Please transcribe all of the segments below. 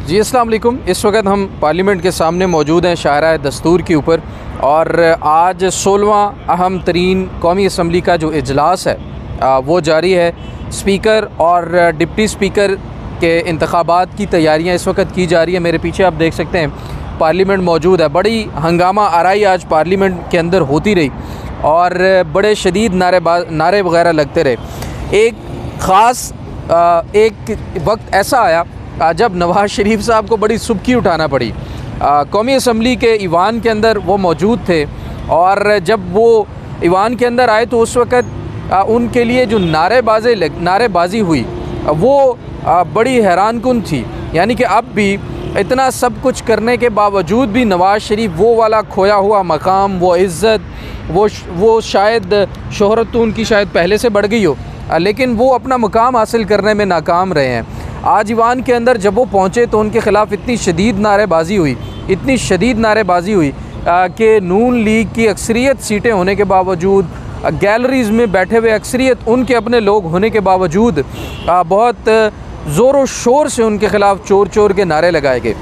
जी अस्सलाम वालेकुम। इस वक्त हम पार्लियामेंट के सामने मौजूद हैं शाहराह दस्तूर के ऊपर, और आज 16वां अहम तरीन कौमी असम्बली का जो इजलास है वो जारी है। स्पीकर और डिप्टी स्पीकर के इंतखाबात की तैयारियां इस वक्त की जा रही है। मेरे पीछे आप देख सकते हैं पार्लियामेंट मौजूद है। बड़ी हंगामा आराई आज पार्लियामेंट के अंदर होती रही और बड़े शदीद नारे वगैरह लगते रहे। एक ख़ास एक वक्त ऐसा आया जब नवाज़ शरीफ साहब को बड़ी सुबकी उठाना पड़ी। कौमी असम्बली के ईवान के अंदर वो मौजूद थे, और जब वो ईवान के अंदर आए तो उस वक़्त उनके लिए जो नारेबाजी हुई वो बड़ी हैरानकुन थी। यानी कि अब भी इतना सब कुछ करने के बावजूद भी नवाज़ शरीफ वो वाला खोया हुआ मकाम, वो इज़्ज़त, वो शायद शोहरत तो उनकी शायद पहले से बढ़ गई हो, लेकिन वो अपना मुकाम हासिल करने में नाकाम रहे हैं। आज ईवान के अंदर जब वो पहुँचे तो उनके ख़िलाफ़ इतनी शदीद नारेबाजी हुई कि नून लीग की अक्सरियत सीटें होने के बावजूद, गैलरीज़ में बैठे हुए अक्सरियत उनके अपने लोग होने के बावजूद बहुत ज़ोर व शोर से उनके ख़िलाफ़ चोर चोर के नारे लगाए गए।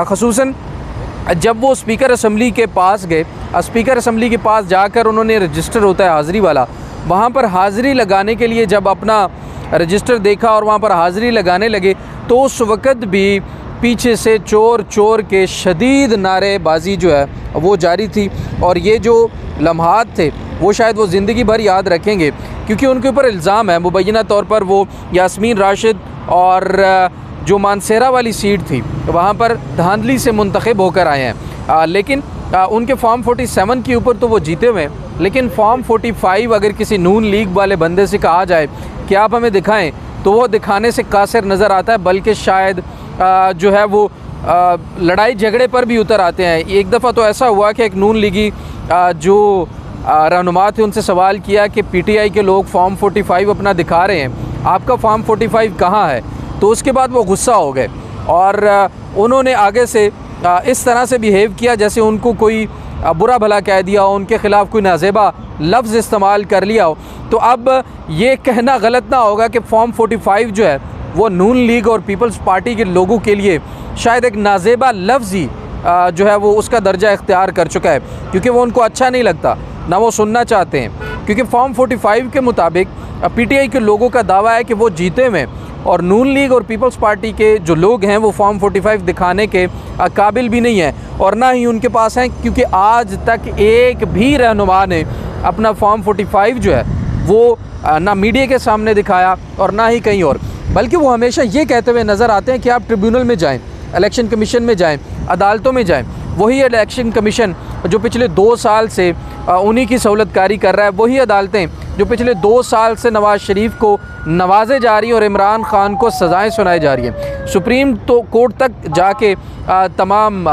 ख़ुसूसन जब वो स्पीकर असम्बली के पास गए, स्पीकर असम्बली के पास जाकर उन्होंने रजिस्टर होता है हाज़िरी वाला, वहाँ पर हाज़िरी लगाने के लिए जब अपना रजिस्टर देखा और वहाँ पर हाज़िरी लगाने लगे तो उस वक़्त भी पीछे से चोर चोर के शदीद नारेबाजी जो है वो जारी थी। और ये जो लम्हात थे वो शायद वो ज़िंदगी भर याद रखेंगे, क्योंकि उनके ऊपर इल्ज़ाम है मुबैना तौर पर वो यास्मीन राशिद और जो मानसेरा वाली सीट थी वहाँ पर धांधली से मुंतखब होकर आए हैं। लेकिन उनके फॉर्म 47 के ऊपर तो वो जीते हुए हैं, लेकिन फॉर्म 45 अगर किसी नून लीग वाले बंदे से कहा जाए कि आप हमें दिखाएं तो वो दिखाने से कासिर नज़र आता है, बल्कि शायद जो है वो लड़ाई झगड़े पर भी उतर आते हैं। एक दफ़ा तो ऐसा हुआ कि एक नून लीगी जो रहनुमा थे उनसे सवाल किया कि पीटीआई के लोग फॉर्म 45 अपना दिखा रहे हैं, आपका फॉर्म 45 कहाँ है? तो उसके बाद वो गुस्सा हो गए और उन्होंने आगे से इस तरह से बिहेव किया जैसे उनको कोई बुरा भला कह दिया हो, उनके ख़िलाफ़ कोई नाज़ेबा लफ्ज़ इस्तेमाल कर लिया हो। तो अब ये कहना गलत ना होगा कि फॉर्म 45 जो है वो नून लीग और पीपल्स पार्टी के लोगों के लिए शायद एक नाज़ेबा लफ्ज़ ही जो है वो उसका दर्जा इख्तियार कर चुका है, क्योंकि वो उनको अच्छा नहीं लगता, ना वो सुनना चाहते हैं। क्योंकि फॉर्म 45 के मुताबिक पीटीआई के लोगों का दावा है कि वो जीते हुए, और नून लीग और पीपल्स पार्टी के जो लोग हैं वो फॉर्म 45 दिखाने के काबिल भी नहीं हैं और ना ही उनके पास हैं, क्योंकि आज तक एक भी रहनुमा ने अपना फॉर्म 45 जो है वो ना मीडिया के सामने दिखाया और ना ही कहीं और, बल्कि वो हमेशा ये कहते हुए नज़र आते हैं कि आप ट्रिब्यूनल में जाएं, इलेक्शन कमीशन में जाएं, अदालतों में जाएं। वही इलेक्शन कमीशन जो पिछले 2 साल से उन्हीं की सहूलतकारी कर रहा है, वही अदालतें जो पिछले 2 साल से नवाज़ शरीफ को नवाजे जा रही हैं और इमरान ख़ान को सज़ाएँ सुनाई जा रही हैं। सुप्रीम कोर्ट तक जाके तमाम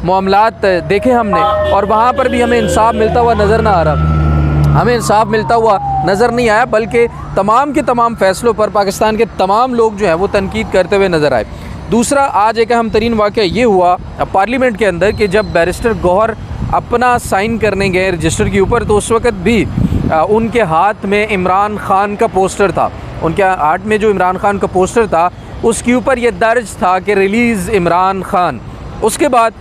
मामलात देखे हमने, और वहाँ पर भी हमें इंसाफ मिलता हुआ नज़र ना आ रहा, हमें इंसाफ मिलता हुआ नज़र नहीं आया, बल्कि तमाम के तमाम फ़ैसलों पर पाकिस्तान के तमाम लोग जो हैं वो तनकीद करते हुए नज़र आए। दूसरा, आज एक अहम तरीन वाक़या ये हुआ पार्लियामेंट के अंदर कि जब बैरिस्टर गौहर अपना साइन करने गए रजिस्टर के ऊपर, तो उस वक़्त भी उनके हाथ में इमरान ख़ान का पोस्टर था। उनके हाथ में जो इमरान ख़ान का पोस्टर था उसके ऊपर ये दर्ज था कि रिलीज़ इमरान ख़ान। उसके बाद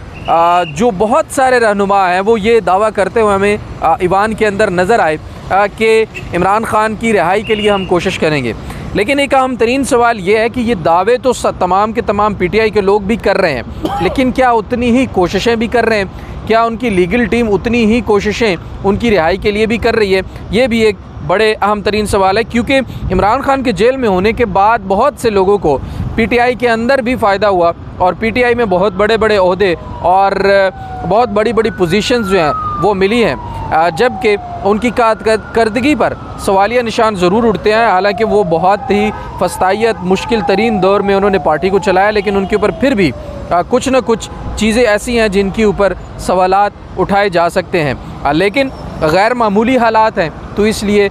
जो बहुत सारे रहनुमा हैं वो ये दावा करते हुए हमें ईवान के अंदर नज़र आए कि इमरान ख़ान की रिहाई के लिए हम कोशिश करेंगे। लेकिन एक अहम तरीन सवाल ये है कि ये दावे तो तमाम के तमाम पीटीआई के लोग भी कर रहे हैं, लेकिन क्या उतनी ही कोशिशें भी कर रहे हैं? क्या उनकी लीगल टीम उतनी ही कोशिशें उनकी रिहाई के लिए भी कर रही है? ये भी एक बड़े अहम तरीन सवाल है, क्योंकि इमरान ख़ान के जेल में होने के बाद बहुत से लोगों को पीटीआई के अंदर भी फ़ायदा हुआ और पीटीआई में बहुत बड़े बड़े ओहदे और बहुत बड़ी बड़ी पोजीशंस जो हैं वो मिली हैं, जबकि उनकी कारकर्दगी पर सवालिया निशान ज़रूर उठते हैं। हालांकि वो बहुत ही फस्तायत मुश्किल तरीन दौर में उन्होंने पार्टी को चलाया, लेकिन उनके ऊपर फिर भी कुछ न कुछ चीज़ें ऐसी हैं जिनके ऊपर सवालात उठाए जा सकते हैं। लेकिन गैर मामूली हालात हैं, तो इसलिए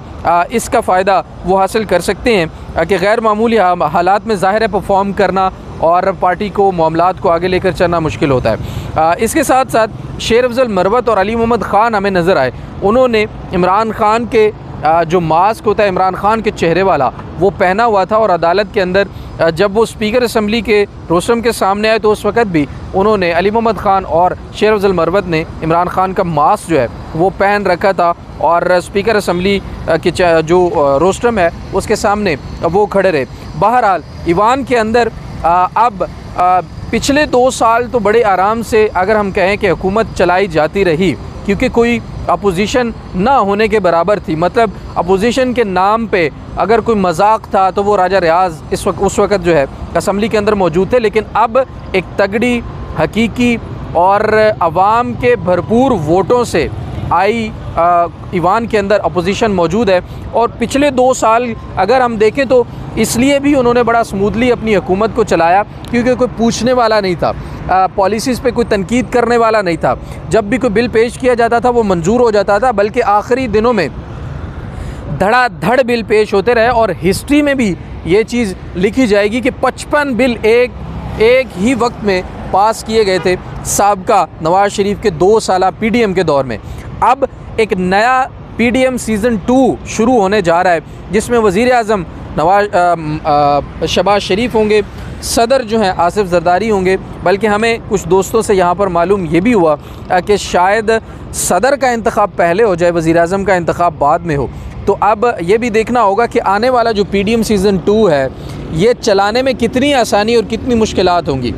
इसका फ़ायदा वो हासिल कर सकते हैं कि गैर मामूली हालात में ज़ाहिर है परफॉर्म करना और पार्टी को मामलात को आगे लेकर चलना मुश्किल होता है। इसके साथ साथ शेर अफजल मरवत और अली मोहम्मद ख़ान हमें नज़र आए, उन्होंने इमरान ख़ान के जो मास्क होता है इमरान खान के चेहरे वाला वो पहना हुआ था, और अदालत के अंदर जब वो स्पीकर असम्बली के रोस्टम के सामने आए तो उस वक़्त भी उन्होंने अली मोहम्मद ख़ान और शेर अफजल मरवत ने इमरान खान का मास्क जो है वो पहन रखा था, और स्पीकर असम्बली के जो रोस्टम है उसके सामने वो खड़े रहे। बहरहाल ईवान के अंदर अब पिछले 2 साल तो बड़े आराम से अगर हम कहें कि हुकूमत चलाई जाती रही, क्योंकि कोई अपोजिशन ना होने के बराबर थी। मतलब अपोजिशन के नाम पे अगर कोई मजाक था तो वो राजा रियाज उस वक़्त जो है असम्बली के अंदर मौजूद थे, लेकिन अब एक तगड़ी हकीकी और अवाम के भरपूर वोटों से आई ईवान के अंदर अपोजिशन मौजूद है। और पिछले 2 साल अगर हम देखें तो इसलिए भी उन्होंने बड़ा स्मूथली अपनी हुकूमत को चलाया क्योंकि कोई पूछने वाला नहीं था, पॉलिसीज़ पे कोई तनकीद करने वाला नहीं था। जब भी कोई बिल पेश किया जाता था वो मंजूर हो जाता था, बल्कि आखिरी दिनों में धड़ाधड़ बिल पेश होते रहे। और हिस्ट्री में भी ये चीज़ लिखी जाएगी कि 55 बिल एक ही वक्त में पास किए गए थे साबका नवाज शरीफ के 2 साला PDM के दौर में। अब एक नया PDM सीज़न 2 शुरू होने जा रहा है जिसमें वज़ीर आज़म शहबाज शरीफ होंगे, सदर जो हैं आसिफ जरदारी होंगे। बल्कि हमें कुछ दोस्तों से यहाँ पर मालूम ये भी हुआ कि शायद सदर का इंतखाब पहले हो जाए, वज़ीर आज़म का इंतखाब बाद में हो। तो अब ये भी देखना होगा कि आने वाला जो PDM सीज़न 2 है ये चलाने में कितनी आसानी और कितनी मुश्किलात होंगी।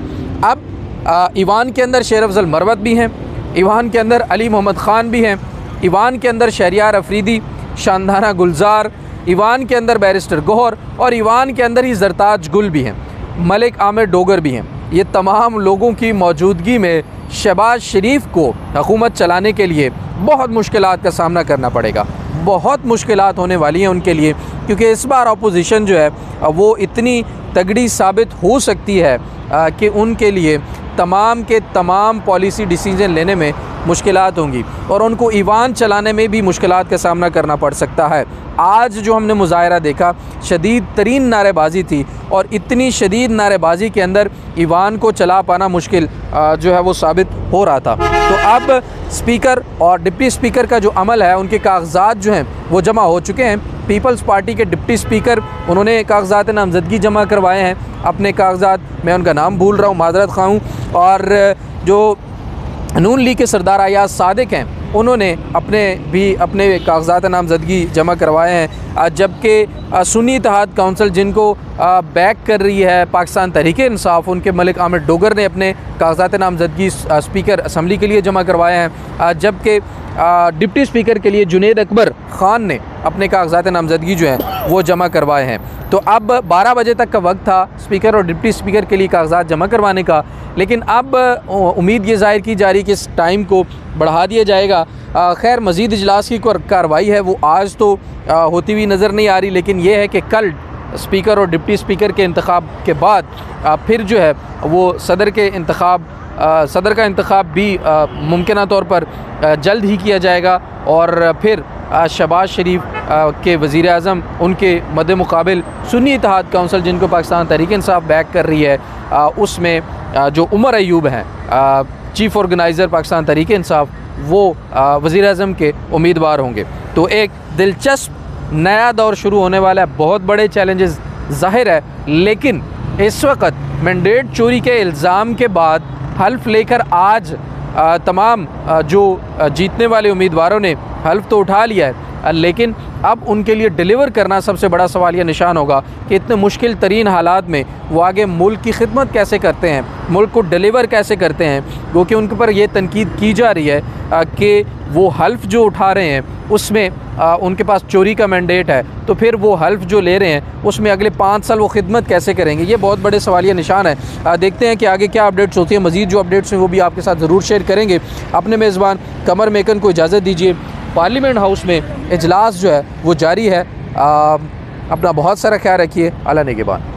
अब ईवान के अंदर शेर अफजल मरवत भी हैं, ईवान के अंदर अली मोहम्मद ख़ान भी हैं, ईवान के अंदर शहरियार अफरीदी, शानदाना गुलजार, ईवान के अंदर बैरिस्टर गौहर, और ईवान के अंदर ही जरताज गुल भी हैं, मलिक आमिर डोगर भी हैं। ये तमाम लोगों की मौजूदगी में शहबाज शरीफ को हुकूमत चलाने के लिए बहुत मुश्किलात का सामना करना पड़ेगा। बहुत मुश्किलात होने वाली हैं उनके लिए, क्योंकि इस बार अपोजिशन जो है वो इतनी तगड़ी साबित हो सकती है कि उनके लिए तमाम के तमाम पॉलिसी डिसीजन लेने में मुश्किलात होंगी और उनको ईवान चलाने में भी मुश्किलात का सामना करना पड़ सकता है। आज जो हमने मुज़ाहरा देखा शदीद तरीन नारेबाजी थी, और इतनी शदीद नारेबाजी के अंदर ईवान को चला पाना मुश्किल जो है वो साबित हो रहा था। तो अब स्पीकर और डिप्टी स्पीकर का जो अमल है उनके कागजात जो हैं वो जमा हो चुके हैं। पीपल्स पार्टी के डिप्टी स्पीकर उन्होंने कागजात नामजदगी जमा करवाए हैं, अपने कागजात, मैं उनका नाम भूल रहा हूँ, माजरत ख़्वाह हूँ। और जो नून लीग के सरदार अयाज सादिक हैं उन्होंने अपने कागजात नामजदगी जमा करवाए हैं, जबकि सुन्नी इत्तेहाद काउंसिल जिनको बैक कर रही है पाकिस्तान तहरीक इंसाफ, उनके मलिक आमिर डोगर ने अपने कागजात नामजदगी स्पीकर असम्बली के लिए जमा करवाए हैं, जबकि डिप्टी स्पीकर के लिए जुनेद अकबर ख़ान ने अपने कागजात नामजदगी जो हैं वो जमा करवाए हैं। तो अब 12 बजे तक का वक्त था स्पीकर और डिप्टी स्पीकर के लिए कागजात जमा करवाने का, लेकिन अब उम्मीद ये ज़ाहिर की जा रही है कि इस टाइम को बढ़ा दिया जाएगा। खैर मज़ीद इजलास की कार्रवाई है वो आज तो होती हुई नज़र नहीं आ रही, लेकिन ये है कि कल स्पीकर और डिप्टी स्पीकर के इंतखाब के बाद फिर जो है वो सदर का इंतखाब भी मुमकिन तौर पर जल्द ही किया जाएगा, और फिर शहबाज शरीफ के वज़ीर आज़म उनके मद्द मुकाबिल सुन्नी इत्तेहाद काउंसिल जिनको पाकिस्तान तहरीक इंसाफ बैक कर रही है उसमें जो उमर अयूब हैं चीफ़ ऑर्गेनाइज़र पाकिस्तान तहरीक इंसाफ, वो वज़ीर आज़म के उम्मीदवार होंगे। तो एक दिलचस्प नया दौर शुरू होने वाला है, बहुत बड़े चैलेंजेस ज़ाहिर है, लेकिन इस वक्त मैंडेट चोरी के इल्ज़ाम के बाद हल्फ लेकर आज तमाम जो जीतने वाले उम्मीदवारों ने हल्फ तो उठा लिया है, लेकिन अब उनके लिए डिलीवर करना सबसे बड़ा सवाल या निशान होगा कि इतने मुश्किल तरीन हालात में वो आगे मुल्क की खिदमत कैसे करते हैं, मुल्क को डिलीवर कैसे करते हैं, क्योंकि उनके ऊपर ये तनकीद की जा रही है कि वो हल्फ जो उठा रहे हैं उसमें उनके पास चोरी का मैंडेट है, तो फिर वो हल्फ जो ले रहे हैं उसमें अगले 5 साल वो खिदमत कैसे करेंगे, ये बहुत बड़े सवालिया निशान है। देखते हैं कि आगे क्या अपडेट्स होती हैं। मज़ीद जो अपडेट्स हैं वो भी आपके साथ ज़रूर शेयर करेंगे। अपने मेज़बान कमर मेकन को इजाज़त दीजिए। पार्लियामेंट हाउस में इजलास जो है वो जारी है। अपना बहुत सारा ख्याल रखिए। अल्लाह निगहबान।